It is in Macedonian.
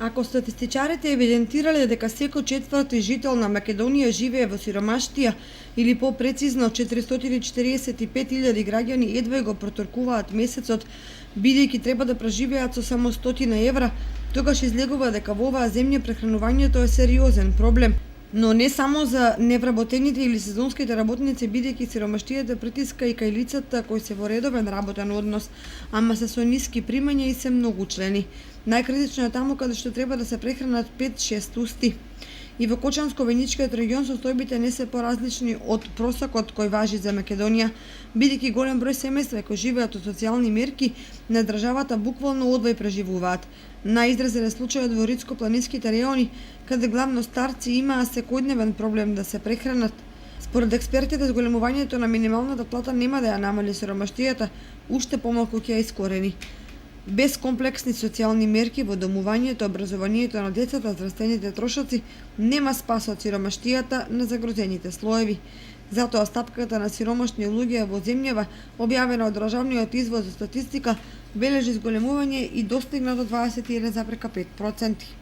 Ако статистичарите евидентирале дека секој четврти жител на Македонија живее во сиромаштија, или попрецизно 445.000 граѓани едва го проторкуваат месецот, бидејќи треба да преживеат со само 100 евра, тогаш излегува дека во оваа земја прехранувањето е сериозен проблем. Но не само за невработените или сезонските работници, бидејќи сиромаштијата притиска и кај лицата кои се во редовен работен однос, ама се со ниски примања и се многучлени. Најкритично е таму каде што треба да се прехранат 5-6 усти. И во Кочанско-Виничкиот регион состојбите не се поразлични од просекот кој важи за Македонија, бидејќи голем број семејства кои живеат од социјални мерки на државата буквално одвој преживуваат. Најизразен е случајот во Рицко-планинските райони, каде главно старци имаа секојдневен проблем да се прехранат. Според експертите, зголемувањето на минималната плата нема да ја намали сиромаштијата, уште помалку ќе ја искорени. Без комплексни социјални мерки во домувањето, образованието на децата, здравствените трошоци, нема спас од сиромаштијата на загрозените слоеви. Затоа стапката на сиромашни луѓе во земјава, објавена од Државниот извод за статистика, бележи зголемување и достигна до 21,5%.